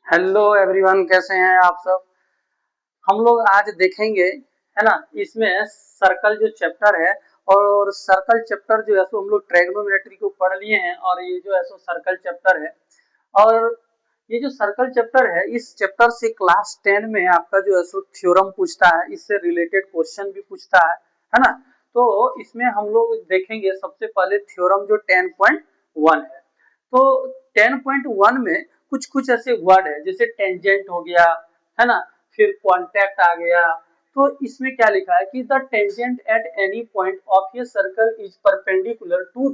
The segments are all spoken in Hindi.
हेलो एवरीवन, कैसे हैं आप सब। हम लोग आज देखेंगे, है ना, इसमें सर्कल जो चैप्टर है। और सर्कल चैप्टर जो है सो हम लोग ट्रायगोनोमेट्री को पढ़ लिए हैं और ये जो है सो सर्कल चैप्टर है। और ये जो सर्कल चैप्टर है, इस चैप्टर से क्लास 10 में आपका जो है सो थ्योरम पूछता है, इससे रिलेटेड क्वेश्चन भी पूछता है ना। तो इसमें हम लोग देखेंगे सबसे पहले थ्योरम जो 10.1 है। तो 10.1 में कुछ कुछ ऐसे वर्ड है जैसे टेंजेंट हो गया, है ना, फिर कॉन्टैक्ट आ गया। तो इसमें क्या लिखा है कि the tangent at any point of a circle is perpendicular to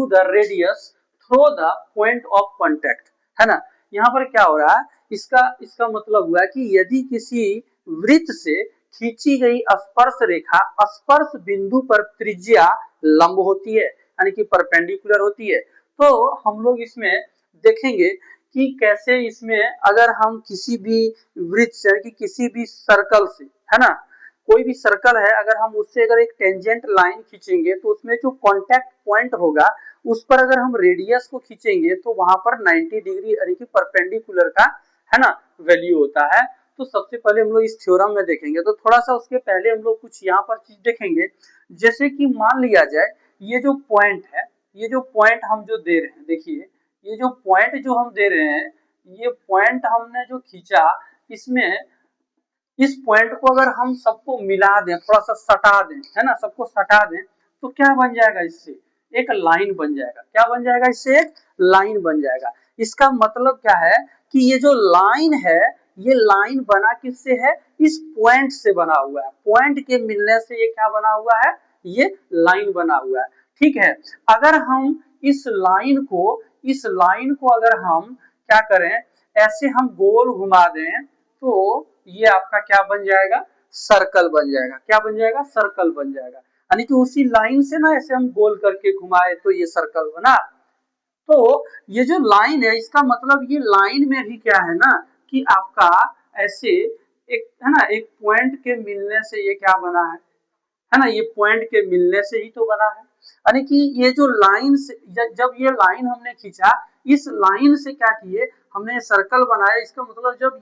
the radius through the point of contact, है ना। यहाँ पर क्या हो रहा है, इसका इसका मतलब हुआ कि यदि किसी वृत्त से खींची गई स्पर्श रेखा स्पर्श बिंदु पर त्रिज्या लंब होती है, यानी कि परपेंडिकुलर होती है। तो हम लोग इसमें देखेंगे कि कैसे इसमें अगर हम किसी भी वृत्त से कि किसी भी सर्कल से, है ना, कोई भी सर्कल है, अगर हम उससे अगर एक टेंजेंट लाइन खींचेंगे तो उसमें जो कांटेक्ट पॉइंट होगा उस पर अगर हम रेडियस को खींचेंगे तो वहां पर 90 डिग्री यानी कि परपेंडिकुलर का, है ना, वैल्यू होता है। तो सबसे पहले हम लोग इस थ्योरम में देखेंगे। तो थोड़ा सा उसके पहले हम लोग कुछ यहाँ पर चीज देखेंगे। जैसे कि मान लिया जाए ये जो पॉइंट है, ये जो पॉइंट हम जो दे रहे हैं, देखिए ये जो पॉइंट जो हम दे रहे हैं, ये पॉइंट हमने जो खींचा, इसमें इस पॉइंट को अगर हम सबको मिला दें, थोड़ा सा सटा दें, है ना, सबको सटा दें, तो क्या बन जाएगा, इससे एक लाइन बन जाएगा। क्या बन जाएगा, इससे एक लाइन बन जाएगा। इसका मतलब क्या है कि ये जो लाइन है, ये लाइन बना किससे है, इस पॉइंट से बना हुआ है। पॉइंट के मिलने से ये क्या बना हुआ है, ये लाइन बना हुआ है। ठीक है। अगर हम इस लाइन को अगर हम क्या करें, ऐसे हम गोल घुमा दें तो ये आपका क्या बन जाएगा, सर्कल बन जाएगा। क्या बन जाएगा, सर्कल बन जाएगा। यानी कि उसी लाइन से ना ऐसे हम गोल करके घुमाए तो ये सर्कल बना। तो ये जो लाइन है, इसका मतलब ये लाइन में भी क्या है ना कि आपका ऐसे एक, है ना, एक पॉइंट के मिलने से ये क्या बना है ना, ये पॉइंट के मिलने से ही तो बना है। यानी कि ये जो लाइन से जब ये लाइन हमने खींचा, इस लाइन से क्या किए, हमने सर्कल बनाया। इसका मतलब जब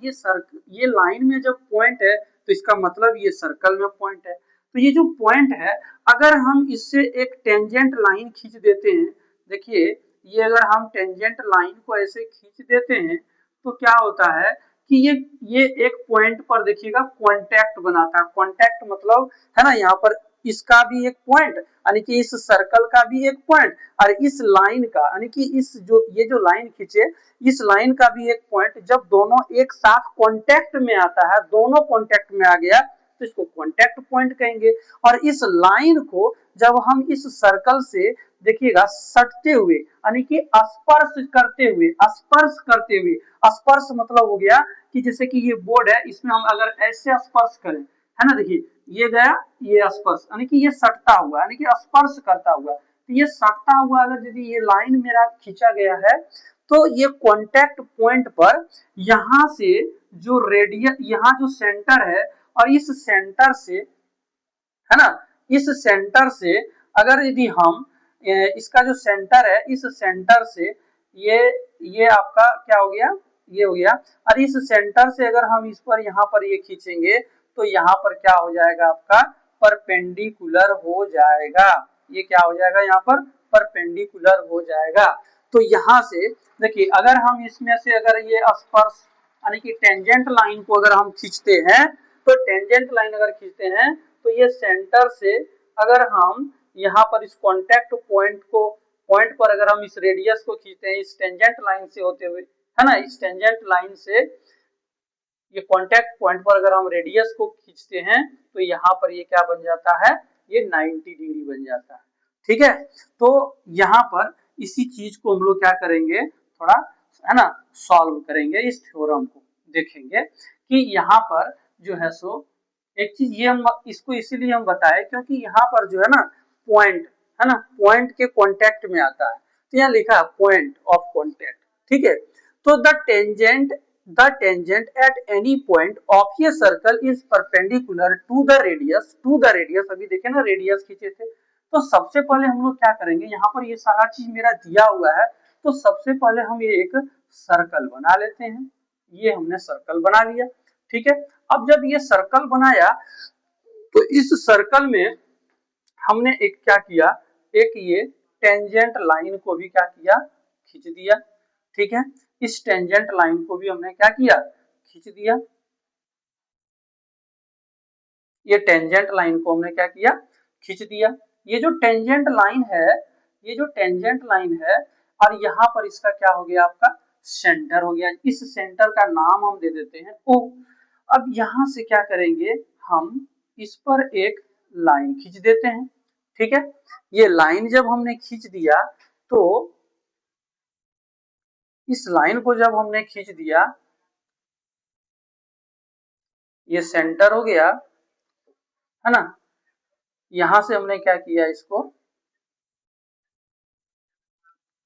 ये लाइन में जब पॉइंट है तो इसका मतलब ये सर्कल में पॉइंट है। तो ये जो पॉइंट है, अगर हम इससे एक टेंजेंट लाइन खींच देते हैं, देखिए ये अगर हम टेंजेंट लाइन को ऐसे खींच देते हैं तो क्या होता है कि ये एक पॉइंट पर देखिएगा कांटेक्ट बनाता है। कांटेक्ट मतलब, है ना, यहाँ पर इसका भी एक पॉइंट, यानी कि इस सर्कल का भी एक पॉइंट, और इस लाइन का, यानी कि इस जो ये जो लाइन खींचे, इस लाइन का भी एक पॉइंट, जब दोनों एक साथ कांटेक्ट में आता है, दोनों कांटेक्ट में आ गया तो इसको कांटेक्ट पॉइंट कहेंगे। और इस लाइन को जब हम इस सर्कल से देखिएगा सटते हुए, यानी कि स्पर्श मतलब हो गया कि जैसे कि ये बोर्ड है, इसमें हम अगर ऐसे स्पर्श करें, है ना, देखिए ये गया, ये स्पर्श, यानी कि ये सटता हुआ, यानी कि स्पर्श करता हुआ। तो ये सटता हुआ अगर यदि ये लाइन मेरा खींचा गया है तो ये कांटेक्ट पॉइंट पर यहाँ से जो रेडियस, यहाँ जो सेंटर है, और इस सेंटर से, है ना, इस सेंटर से अगर यदि हम इसका जो सेंटर है, इस सेंटर से ये ये आपका क्या हो गया, ये हो गया। और इस सेंटर से अगर हम इस पर यहाँ पर ये खींचेंगे तो यहाँ पर क्या हो जाएगा, आपका परपेंडिकुलर हो जाएगा। ये क्या हो जाएगा, यहाँ पर परपेंडिकुलर हो जाएगा। तो यहाँ से देखिए, अगर हम इसमें से अगर ये स्पर्श, यानी कि टेंजेंट लाइन को अगर हम खींचते हैं, तो टेंजेंट लाइन अगर खींचते हैं तो ये सेंटर से अगर हम यहाँ पर इस कांटेक्ट पॉइंट पर अगर हम इस रेडियस को खींचते हैं, इस टेंजेंट लाइन से होते हुए, है ना, इस टेंजेंट लाइन से ये कांटेक्ट पॉइंट पर अगर हम रेडियस को खींचते हैं तो यहाँ पर ये क्या बन जाता है, ये 90 डिग्री बन जाता है। ठीक है। तो यहाँ पर इसी चीज को हम लोग क्या करेंगे, थोड़ा, है ना, सॉल्व करेंगे, इस थ्योरम को देखेंगे कि यहाँ पर जो है सो एक चीज ये हम इसको इसीलिए हम बताए क्योंकि यहाँ पर जो है ना पॉइंट, है ना, पॉइंट के कांटेक्ट में आता है। तो यहाँ लिखा है पॉइंट ऑफ कांटेक्ट। ठीक है। तो the tangent at any point of a circle is perpendicular to the radius. अभी देखे ना, रेडियस खींचे थे। तो सबसे पहले हम लोग क्या करेंगे, यहाँ पर ये सारा चीज मेरा दिया हुआ है, तो सबसे पहले हम ये एक सर्कल बना लेते हैं। ये हमने सर्कल बना लिया। ठीक है, अब जब ये सर्कल बनाया तो इस सर्कल में हमने एक क्या किया, एक ये टेंजेंट लाइन को भी क्या किया, खींच दिया। ठीक है, इस टेंजेंट लाइन को भी हमने क्या किया, खींच दिया। ये टेंजेंट लाइन को हमने क्या किया, खींच दिया। ये जो टेंजेंट लाइन है, ये जो टेंजेंट लाइन है, और यहाँ पर इसका क्या हो गया, आपका सेंटर हो गया। इस सेंटर का नाम हम दे देते हैं O। अब यहाँ से क्या करेंगे, हम इस पर एक लाइन खींच देते हैं। ठीक है, ये लाइन जब हमने खींच दिया तो इस लाइन को जब हमने खींच दिया, ये सेंटर हो गया, है ना। यहां से हमने क्या किया, इसको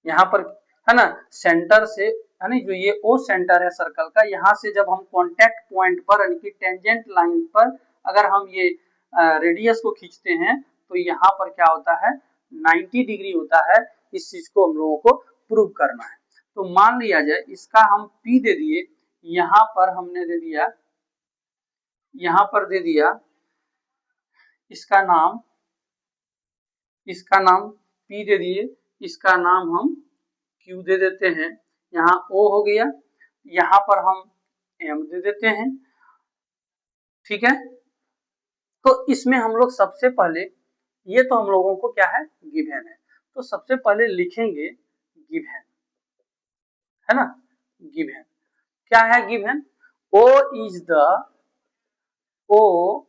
यहाँ पर, है ना, सेंटर से, है ना, जो ये ओ सेंटर है सर्कल का, यहाँ से जब हम कॉन्टेक्ट पॉइंट पर यानी कि टेंजेंट लाइन पर अगर हम ये रेडियस को खींचते हैं तो यहाँ पर क्या होता है, 90 डिग्री होता है। इस चीज को हम लोगों को प्रूव करना है। तो मान लिया जाए इसका हम P दे दिए, यहाँ पर हमने दे दिया, यहाँ पर दे दिया इसका नाम, इसका नाम P दे दिए, इसका नाम हम Q दे देते हैं। यहाँ O हो गया, यहाँ पर हम M दे देते हैं। ठीक है, तो इसमें हम लोग सबसे पहले, ये तो हम लोगों को क्या है, गिवन है, तो सबसे पहले लिखेंगे गिवन, है ना। गिवन क्या है, given O is the, O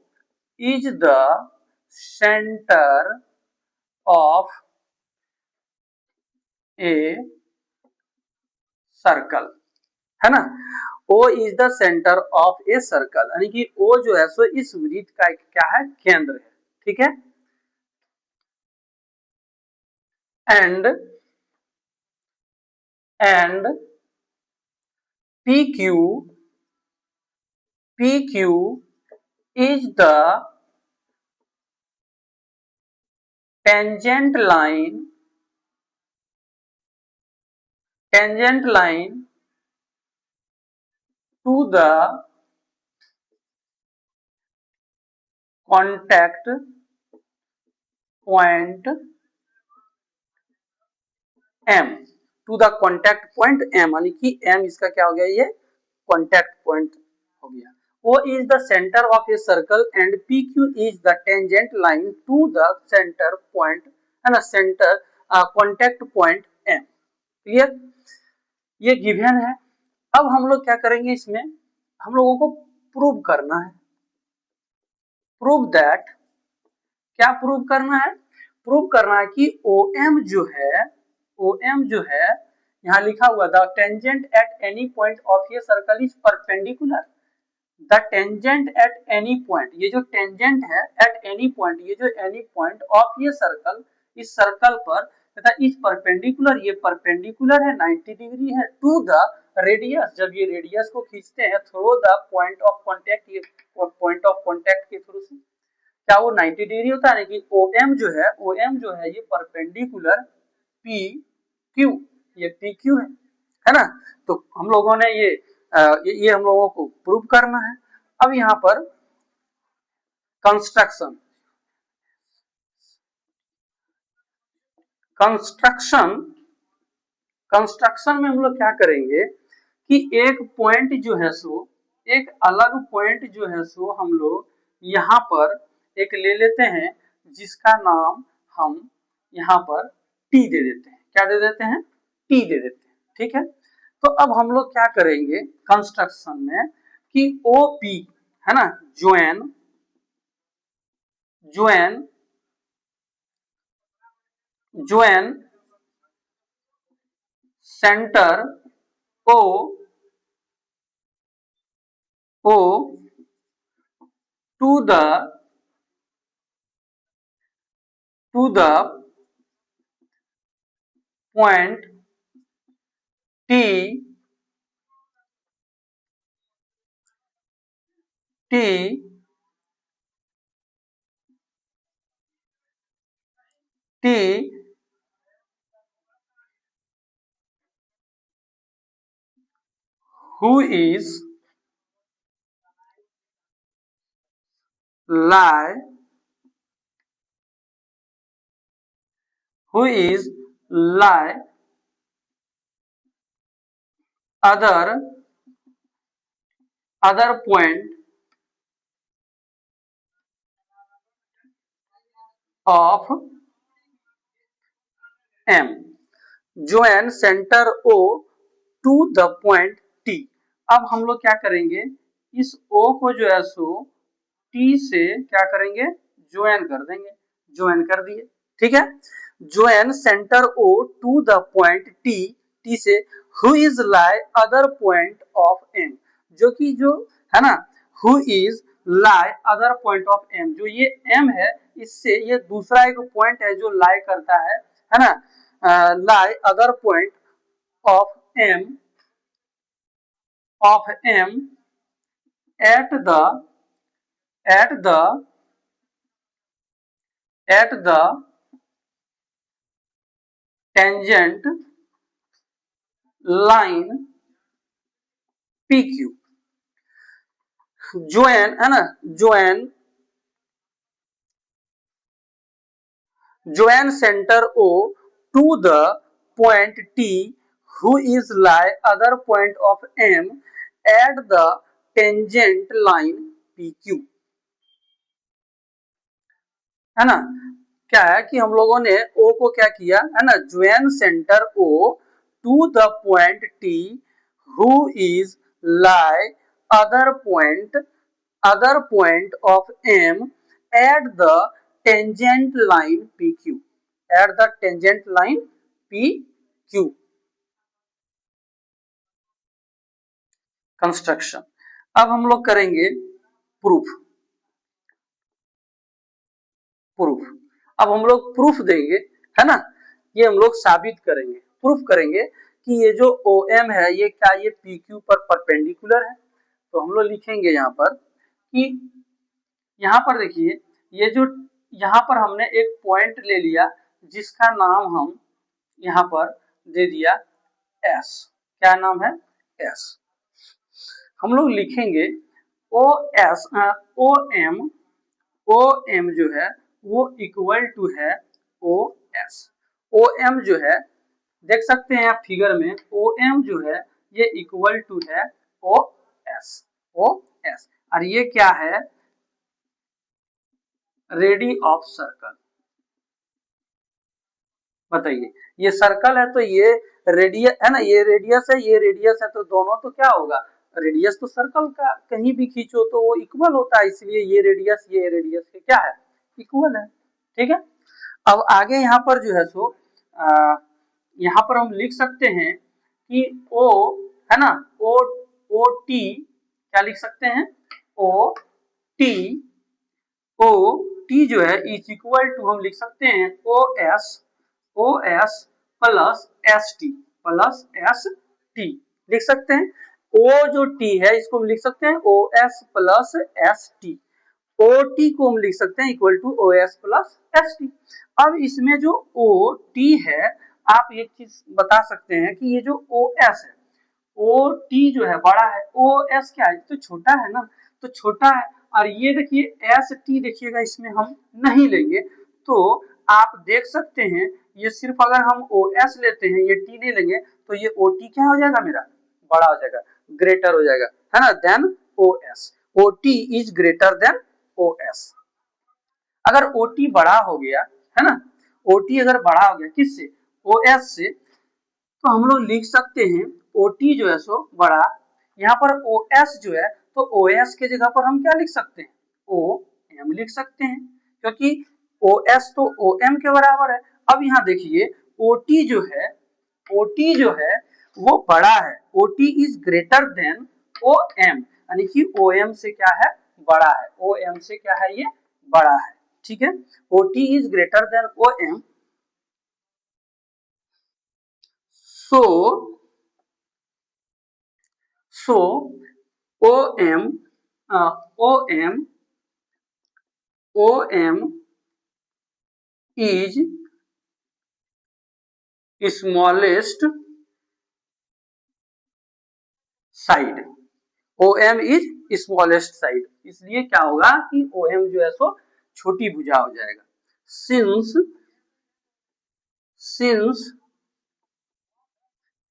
is the centre of a circle, है ना। O is the centre of a circle, यानी कि O जो है सो इस वृत्त का क्या है, केंद्र है। ठीक है, and PQ, PQ is the tangent line, tangent line to the contact point M, to the contact point M, यानी कि M इसका क्या हो गया, ये contact point हो गया। O is the center of a circle and PQ is the tangent line to the center point, है ना, center contact point M। Clear, ये गिवन है। अब हम लोग क्या करेंगे, इसमें हम लोगों को प्रूव करना है, प्रूव दैट, क्या प्रूव करना है, प्रूव करना है कि OM जो है, OM जो है, यहाँ लिखा हुआ the tangent at any point of a circle is perpendicular, the tangent at any point, ये जो टेंजेंट है एट एनी पॉइंट, ये जो एनी पॉइंट ऑफ ये सर्कल, इस सर्कल पर तथा इस परपेंडिकुलर, ये परपेंडिकुलर है 90 डिग्री है, टू द रेडियस, जब ये रेडियस को खींचते हैं through the point of contact, ये पॉइंट ऑफ कांटेक्ट के थ्रू से क्या वो 90 डिग्री होता है, कि OM जो है, OM जो है ये परपेंडिकुलर PQ, ये PQ है ना। तो हम लोगों ने ये हम लोगों को प्रूव करना है। अब यहाँ पर कंस्ट्रक्शन, कंस्ट्रक्शन, कंस्ट्रक्शन में हम लोग क्या करेंगे कि एक पॉइंट जो है सो, एक अलग पॉइंट जो है सो हम लोग यहाँ पर एक ले लेते हैं, जिसका नाम हम यहाँ पर T दे देते हैं। क्या दे देते हैं, T दे देते हैं। ठीक है, तो अब हम लोग क्या करेंगे कंस्ट्रक्शन में कि OP, है ना, join, join, join centre O, O to the point T, T, T who is lie who is lie other point of M join center O to the point T। अब हम लोग क्या करेंगे, इस O को जो है सो T से क्या करेंगे, ज्वाइन कर देंगे। ज्वाइन कर दिए, ठीक है। Join centre O to the point T, T से who is lie other point of M, जो कि जो है ना, who is lie other point of M, जो ये M है इससे ये दूसरा एक पॉइंट है जो लाई करता है ना, lie other point of M at the tangent line PQ। join है ना, join center O to the point T who is lie other point of M at the tangent line PQ, है ना। क्या है कि हम लोगों ने O को क्या किया है ना, join centre O to the point T who is lie other point of M at the tangent line PQ, at the tangent line PQ। Construction, अब हम लोग करेंगे प्रूफ। अब हम लोग प्रूफ देंगे, है ना, ये हम लोग साबित करेंगे, प्रूफ करेंगे कि ये जो OM है ये क्या ये PQ पर परपेंडिकुलर है। तो हम लोग लिखेंगे यहाँ पर कि यहाँ पर देखिए, ये जो यहाँ पर हमने एक पॉइंट ले लिया जिसका नाम हम यहाँ पर दे दिया S, क्या नाम है, S। हम लोग लिखेंगे OM जो है वो इक्वल टू है OS। OM जो है देख सकते हैं आप फिगर में, OM जो है ये इक्वल टू है OS। और ये क्या है, रेडी ऑफ सर्कल। बताइए, ये सर्कल है तो ये रेडियस है ना, ये रेडियस है, ये रेडियस है, तो दोनों तो क्या होगा, रेडियस तो सर्कल का कहीं भी खींचो तो वो इक्वल होता है, इसलिए ये रेडियस के क्या है, इक्वल है, ठीक है। अब आगे यहाँ पर जो है सो यहाँ पर हम लिख सकते हैं कि O है ना, ओ टी क्या लिख सकते हैं, ओ टी जो है इज इक्वल टू हम लिख सकते हैं ओ एस प्लस टी लिख सकते हैं। ओ जो टी है इसको हम लिख सकते हैं O S plus S T, O T को हम लिख सकते हैं equal to O S plus S T. अब इसमें जो ओ टी है, आप एक चीज बता सकते हैं कि ये जो ओ एस है, ओ टी जो है बड़ा है, ओ एस क्या है तो छोटा है ना, तो छोटा है। और ये देखिए एस टी देखिएगा इसमें हम नहीं लेंगे, तो आप देख सकते हैं ये सिर्फ अगर हम ओ एस लेते हैं, ये टी नहीं लेंगे, तो ये ओ टी क्या हो जाएगा, मेरा बड़ा हो जाएगा, ग्रेटर हो जाएगा, है ना, then O S. O T is greater than O S. अगर ओ टी बड़ा हो गया, है ना, ओ टी अगर बड़ा हो गया किससे, ओ एस से, तो हम लोग लिख सकते हैं ओ टी जो है सो बड़ा, यहाँ पर ओ एस जो है तो ओ एस के जगह पर हम क्या लिख सकते हैं, ओ एम लिख सकते हैं, क्योंकि ओ एस तो ओ एम के बराबर है। अब यहाँ देखिए ओ टी जो है वो बड़ा है, O T is greater than O M, यानी कि ओ एम से क्या है, बड़ा है, ओ एम से क्या है, ये बड़ा है, ठीक है। O T is greater than O M, so OM is smallest side, OM is smallest side, इसलिए क्या होगा कि OM जो है सो छोटी भुजा हो जाएगा। Since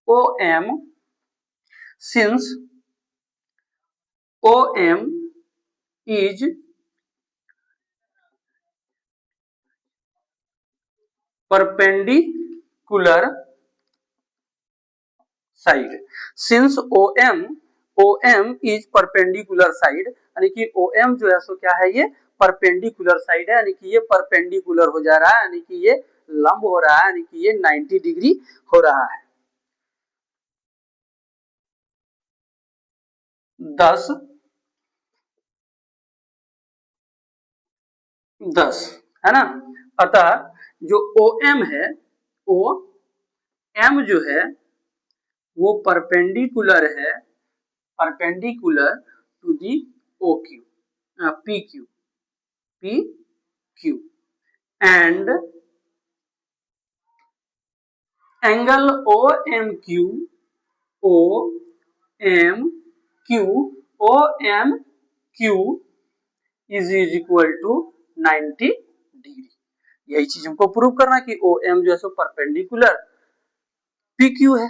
OM since OM is perpendicular side, since OM is perpendicular side, यानी कि OM जो है सो क्या है, ये परपेंडिकुलर साइड है, यानी कि ये परपेंडिकुलर हो जा रहा है, यानी कि ये लंब हो रहा है, यानी कि ये 90 डिग्री हो रहा है। 10 है ना। अतः जो OM है, OM जो है वो परपेंडिकुलर है, perpendicular to the OQ, PQ and angle OMQ is equal to 90 degree. यही चीज हमको प्रूव करना कि OM जो है सो परपेंडिकुलर PQ है।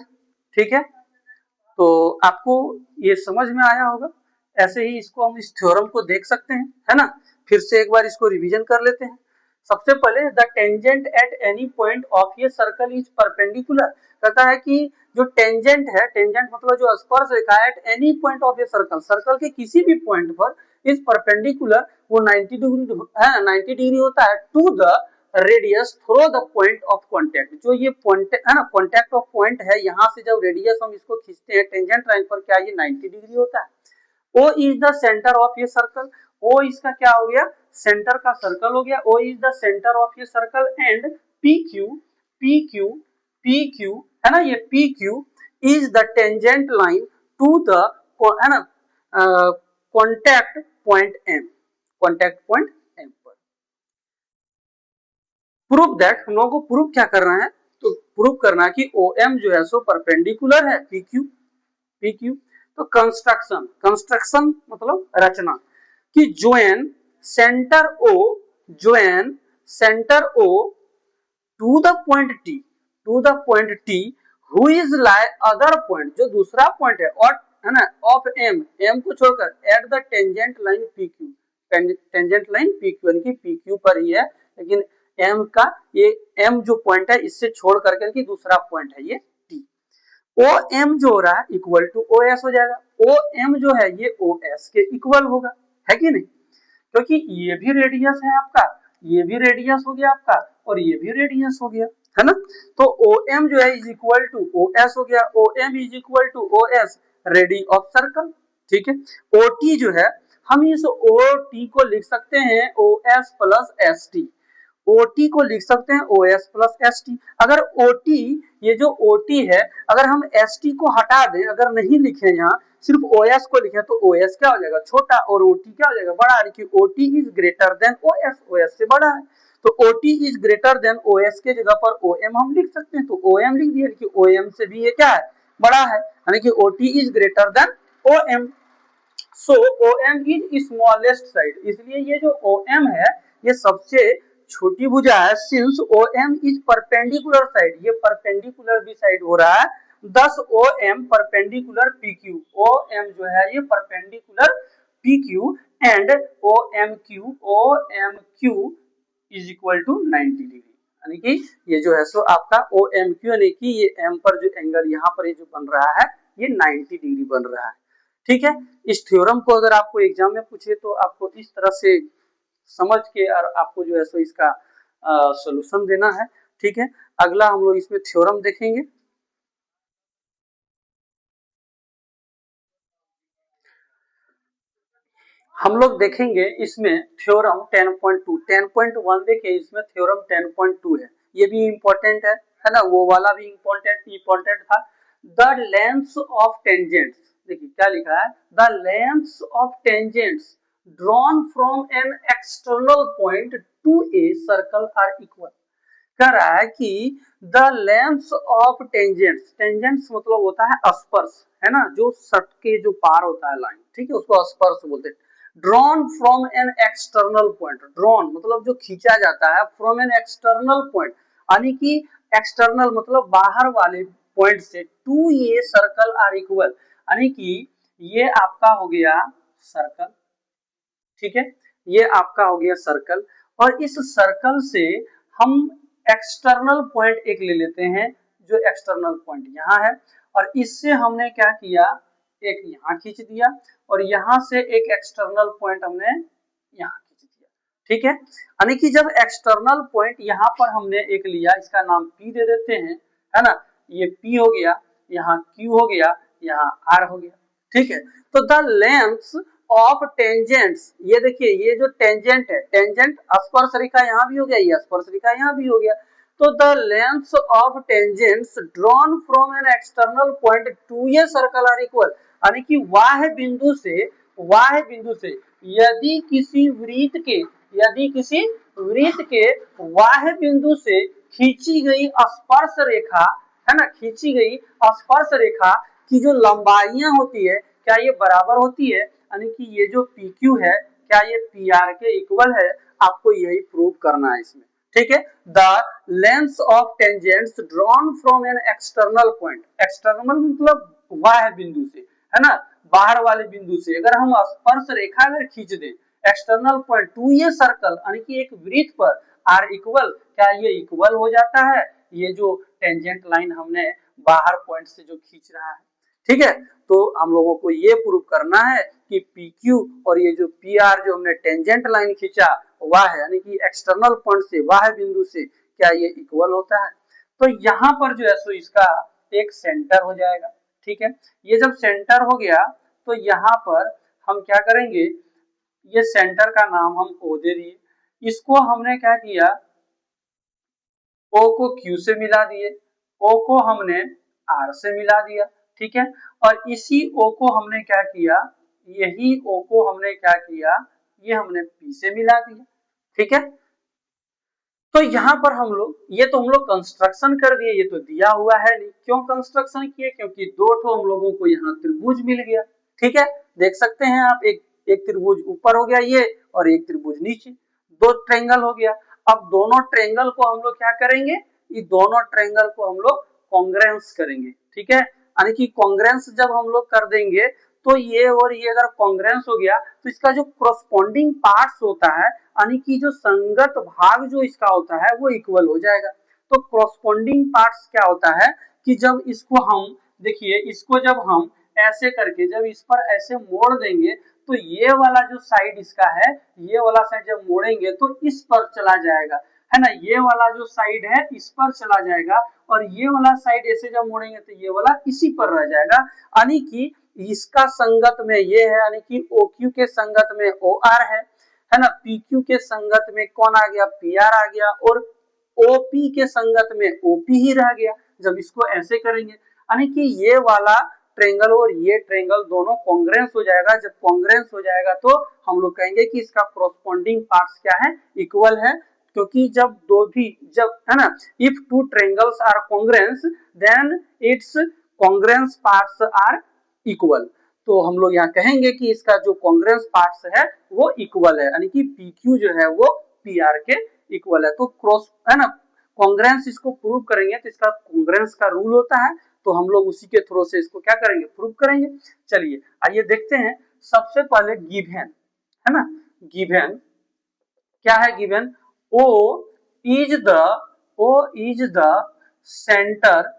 ठीक है, तो आपको ये समझ में आया होगा। ऐसे ही इसको हम इस थ्योरम को देख सकते हैं, है ना। फिर से एक बार इसको रिवीजन कर लेते हैं। सबसे पहले the tangent at any point of a circle is perpendicular, कहता है कि जो टेंजेंट है, टेंजेंट मतलब जो स्पर्श रेखा है, eight any point of a circle, circle के किसी भी पॉइंट पर इज परपेंडिकुलर, वो 90 डिग्री है, 90 डिग्री होता है to the radius through the point of contact, जो ये पॉइंट है ना, कांटेक्ट ऑफ पॉइंट है, यहाँ से जब रेडियस हम इसको खींचते हैं टेंजेंट लाइन पर, क्या ये 90 डिग्री होता है। O is the centre of ये सर्कल, O इसका क्या हो गया, सेंटर का सर्कल हो गया, O is the centre of ये सर्कल एंड PQ है ना, ये PQ is the tangent line to the है ना contact point M, contact point M पर। प्रूव दैट, हम लोगों को प्रूव क्या करना है, तो प्रूव करना है कि OM जो है सो परपेंडिकुलर है PQ। तो कंस्ट्रक्शन मतलब रचना, कि join centre O to the point T who is lie other point, जो दूसरा पॉइंट है ना, ऑफ M को छोड़कर at the tangent line PQ, tangent line PQ यानी कि PQ पर ही है, लेकिन M का ये M जो पॉइंट है इससे छोड़ करके कि दूसरा पॉइंट है ये T। OM जो हो रहा है इक्वल टू OS हो जाएगा, OM जो है ये OS के इक्वल होगा, है कि नहीं, क्योंकि ये भी रेडियस है आपका, ये भी रेडियस हो गया आपका, और ये भी रेडियस हो गया, है ना। तो OM जो है इज इक्वल टू OS हो गया, OM is equal to OS radii of circle. ठीक है, OT जो है, हम इस OT को लिख सकते हैं OS प्लस ST, OT को लिख सकते हैं OS प्लस ST। अगर OT, ये जो OT है, अगर हम ST को हटा दें, अगर नहीं लिखे यहाँ सिर्फ OS को लिखे, तो OS क्या हो जाएगा, छोटा, और OT क्या हो जाएगा, बड़ा, क्योंकि OT is greater then OS, OS से बड़ा है। तो OT is greater then OS के जगह पर OM हम लिख सकते हैं, तो OM लिख दिया, कि OM से भी ये क्या है, बड़ा है, यानी कि OT is greater then OM। So OM is smallest side, इसलिए ये जो OM है ये सबसे छोटी भुजा है, since OM is perpendicular side, ये परपेंडिकुलर भी साइड हो रहा है, दस OM परपेंडिकुलर PQ, OM जो है ये perpendicular PQ and OMQ is equal to 90 degree, यानी कि ये जो है सो आपका OMQ, यानी कि ये M पर जो एंगल यहाँ पर ये जो बन रहा है ये 90 डिग्री बन रहा है। ठीक है, इस थ्योरम को अगर आपको एग्जाम में पूछे तो आपको इस तरह से समझ के और आपको जो है सो इसका सॉल्यूशन देना है। ठीक है, अगला हम लोग इसमें थ्योरम देखेंगे। हम लोग देखेंगे इसमें थ्योरम 10.2, 10.1 देखिए, इसमें थ्योरम 10.2 है, ये भी इंपॉर्टेंट है ना, वो वाला भी इंपॉर्टेंट था। द लेंथ ऑफ टेंजेंट्स, देखिए क्या लिखा है, the length of tangents drawn from an external point to a circle are equal, कह रहा है कि the length of tangents, tangents मतलब होता है स्पर्श, है ना, जो सट के जो पार होता है लाइन, ठीक है, उसको स्पर्श बोलते हैं। Drawn from an external point, drawn मतलब जो खींचा जाता है, फ्रॉम एन एक्सटर्नल पॉइंट यानी कि एक्सटर्नल मतलब बाहर वाले पॉइंट से, टू ये सर्कल आर इक्वल यानी कि ये आपका हो गया सर्कल, ठीक है, ये आपका हो गया सर्कल, और इस सर्कल से हम एक्सटर्नल पॉइंट एक ले लेते हैं, जो एक्सटर्नल पॉइंट यहाँ है, और इससे हमने क्या किया, एक यहाँ खींच दिया, और यहाँ से एक एक्सटर्नल पॉइंट हमने यहाँ खींच दिया, ठीक है। यानी कि जब एक्सटर्नल पॉइंट यहाँ पर हमने एक लिया, इसका नाम P दे देते हैं, है ना, ये P हो गया, यहाँ Q हो गया, यहाँ R हो गया, ठीक है। तो द लेंथ ऑफ टेंजेंट्स, ये देखिए ये जो टेंजेंट है, टेंजेंट स्पर्श रेखा यहाँ भी हो गया, ये स्पर्श रेखा यहाँ भी हो गया, तो the length of tangents drawn from an external point to a circle are equal, यानी कि वाह बिंदु से, वाह बिंदु से यदि किसी वृत्त के, यदि किसी वृत्त के वाह बिंदु से खींची गई स्पर्श रेखा, है ना, खींची गई स्पर्श रेखा की जो लंबाइयां होती है, क्या ये बराबर होती है, यानी कि ये जो PQ है क्या ये PR के इक्वल है, आपको यही प्रूव करना है इसमें, ठीक है। The length of tangents drawn from an external point, external मतलब बाह्य बिंदु से, है ना, बाहर वाले बिंदु से अगर हम स्पर्श रेखा अगर खींच दें एक्सटर्नल पॉइंट टू ये सर्कल यानी कि एक वृत्त पर आर इक्वल, क्या ये इक्वल हो जाता है, ये जो टेंजेंट लाइन हमने बाहर पॉइंट से जो खींच रहा है, ठीक है। तो हम लोगों को ये प्रूव करना है कि PQ और ये जो PR जो हमने टेंजेंट लाइन खींचा वह है, यानी कि एक्सटर्नल पॉइंट से वाह बिंदु से क्या ये इक्वल होता है। तो यहाँ पर जो है सो इसका एक सेंटर हो जाएगा, ठीक है। ये जब सेंटर हो गया तो यहाँ पर हम क्या करेंगे, ये सेंटर का नाम हम O दे दिए, इसको हमने क्या किया, O को Q से मिला दिए, O को हमने R से मिला दिया, ठीक है, और इसी O को हमने क्या किया, यही O को हमने क्या किया, ये हमने P से मिला दिया, ठीक है। तो यहाँ पर हम लोग, ये तो हम लोग कंस्ट्रक्शन कर दिए, ये तो दिया हुआ है नहीं, क्यों कंस्ट्रक्शन किए, क्योंकि दो ठो हम लोगों को यहाँ त्रिभुज मिल गया, ठीक है, देख सकते हैं आप, एक एक त्रिभुज ऊपर हो गया ये, और एक त्रिभुज नीचे, दो ट्रायंगल हो गया। अब दोनों ट्रायंगल को हम लोग क्या करेंगे, ये दोनों ट्रायंगल को हम लोग कॉन्ग्रेंस करेंगे, ठीक है, यानी कि कॉन्ग्रेंस जब हम लोग कर देंगे तो ये और ये अगर कॉन्ग्रेंस हो गया तो इसका जो कोरस्पॉन्डिंग पार्ट्स होता है, यानी कि जो संगत भाग जो इसका होता है वो इक्वल हो जाएगा। तो कोरस्पॉन्डिंग पार्ट्स क्या होता है कि जब इसको हम देखिए, इसको जब हम ऐसे करके जब इस पर ऐसे मोड़ देंगे तो ये वाला जो साइड इसका है, ये वाला साइड जब मोड़ेंगे तो इस पर चला जाएगा, है ना, ये वाला जो साइड है इस पर चला जाएगा, और ये वाला साइड ऐसे जब मोड़ेंगे तो ये वाला इसी पर रह जाएगा, यानी कि इसका संगत में ये है, यानी कि OQ के संगत में OR है ना, PQ के संगत में कौन आ गया, PR आ गया, और OP के संगत में OP ही रह गया। जब इसको ऐसे करेंगे यानी कि ये वाला ट्रेंगल और ये ट्रेंगल दोनों कॉन्ग्रेंस हो जाएगा, जब कॉन्ग्रेंस हो जाएगा तो हम लोग कहेंगे कि इसका कोरस्पॉन्डिंग पार्ट्स क्या है, इक्वल है, क्योंकि जब दो भी, जब, है ना, if two triangles are congruent then its congruent parts are equal, तो हम लोग यहाँ कहेंगे कि इसका जो कॉन्ग्रेंस पार्ट्स है वो इक्वल है, यानी कि PQ जो है वो PR के इक्वल है। तो क्रॉस, है ना, कॉन्ग्रेंस इसको प्रूव करेंगे तो इसका कॉन्ग्रेंस का रूल होता है, तो हम लोग उसी के थ्रू से इसको क्या करेंगे, प्रूव करेंगे। चलिए आइए देखते हैं, सबसे पहले गिवन, है ना, गिवन क्या है, given O is the, O is the centre,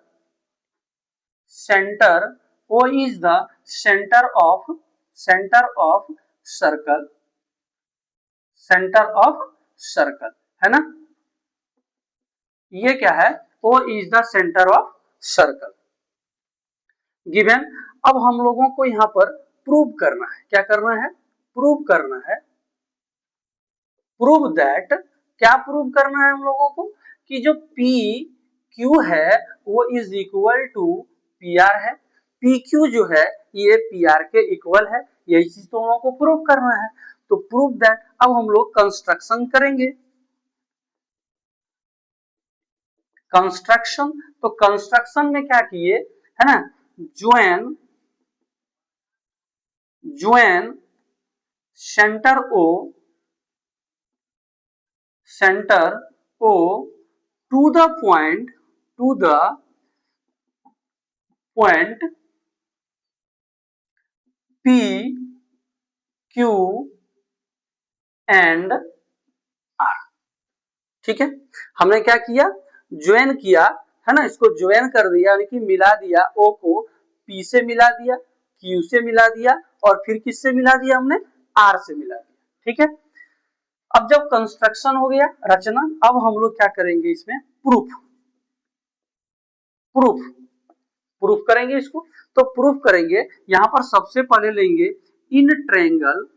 centre O is the center of circle, center of circle, है ना, ये क्या है, O is the center of circle given. अब हम लोगों को यहाँ पर प्रूव करना है, क्या करना है, प्रूव करना है, प्रूव दैट, क्या प्रूव करना है हम लोगों को, कि जो PQ है वो इज इक्वल टू PR है, PQ जो है ये PR के इक्वल है, यही चीज तो हम लोगों को प्रूव करना है। तो प्रूव दैट, अब हम लोग कंस्ट्रक्शन करेंगे, कंस्ट्रक्शन, तो कंस्ट्रक्शन में क्या किए, है ना, join join centre O to the point P Q and R। ठीक है, हमने क्या किया, ज्वाइन किया, है ना, इसको ज्वाइन कर दिया, यानी कि मिला दिया, O को P से मिला दिया, Q से मिला दिया, और फिर किससे मिला दिया, हमने R से मिला दिया। ठीक है, अब जब कंस्ट्रक्शन हो गया, रचना, अब हम लोग क्या करेंगे, इसमें प्रूफ प्रूफ प्रूफ करेंगे इसको। तो प्रूफ करेंगे, यहां पर सबसे पहले लेंगे इन ट्रायंगल,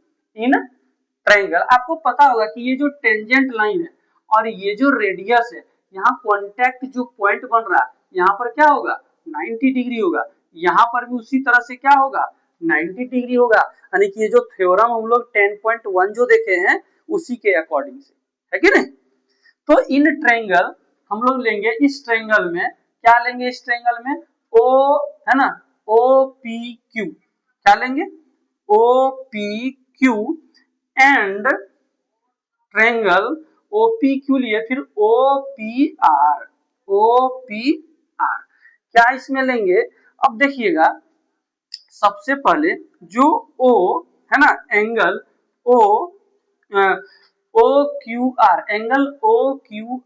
आपको पता होगा कि ये जो टेंजेंट लाइन है और ये जो रेडियस है, यहाँ कॉन्टैक्ट जो पॉइंट बन रहा है, यहाँ पर क्या होगा, 90 डिग्री होगा, यहाँ पर भी उसी तरह से क्या होगा, 90 डिग्री होगा, यानी कि ये जो थ्योरम हम लोग 10.1 जो देखे हैं उसी के अकॉर्डिंग से, है कि नहीं। तो इन ट्रायंगल हम लोग लेंगे, इस ट्रायंगल में क्या लेंगे, इस ट्रायंगल में ओ, है ना, ओ पी क्यू, क्या लेंगे, O P Q and triangle OPQ लिए, फिर OPR क्या इसमें लेंगे। अब देखिएगा, सबसे पहले जो O है ना, angle O O Q R, angle O Q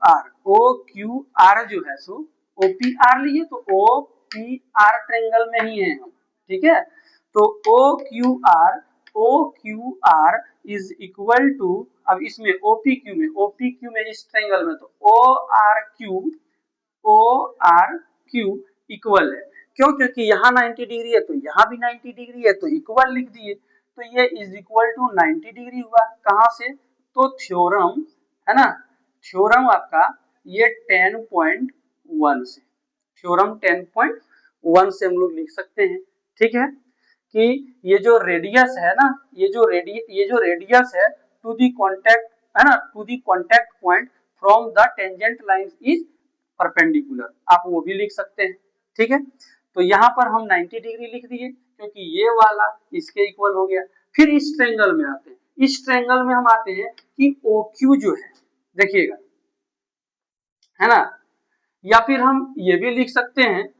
R जो है सो OPR लिए, तो OPR ट्रायंगल में ही है हम। ठीक है, तो O Q R is equal to, अब इसमें OPQ में इस ट्रायंगल में, तो ओ आर क्यू इक्वल है, क्यों, क्योंकि यहाँ 90 डिग्री है तो यहाँ भी 90 डिग्री है, तो इक्वल लिख दिए, तो ये इज इक्वल टू 90 डिग्री हुआ, कहां से, तो थ्योरम, है ना, थ्योरम आपका ये 10.1 से, थ्योरम 10.1 से हम लोग लिख सकते हैं। ठीक है, कि ये जो रेडियस है ना, ये जो रेडियस है टू दी कॉन्टैक्ट, है ना, to the contact point from the tangent line is perpendicular, आप वो भी लिख सकते हैं। ठीक है, तो यहाँ पर हम 90 डिग्री लिख दिए, क्योंकि ये वाला इसके इक्वल हो गया। फिर इस ट्रायंगल में आते हैं, इस ट्रायंगल में हम आते हैं कि OQ जो है, देखिएगा, है ना, या फिर हम ये भी लिख सकते हैं,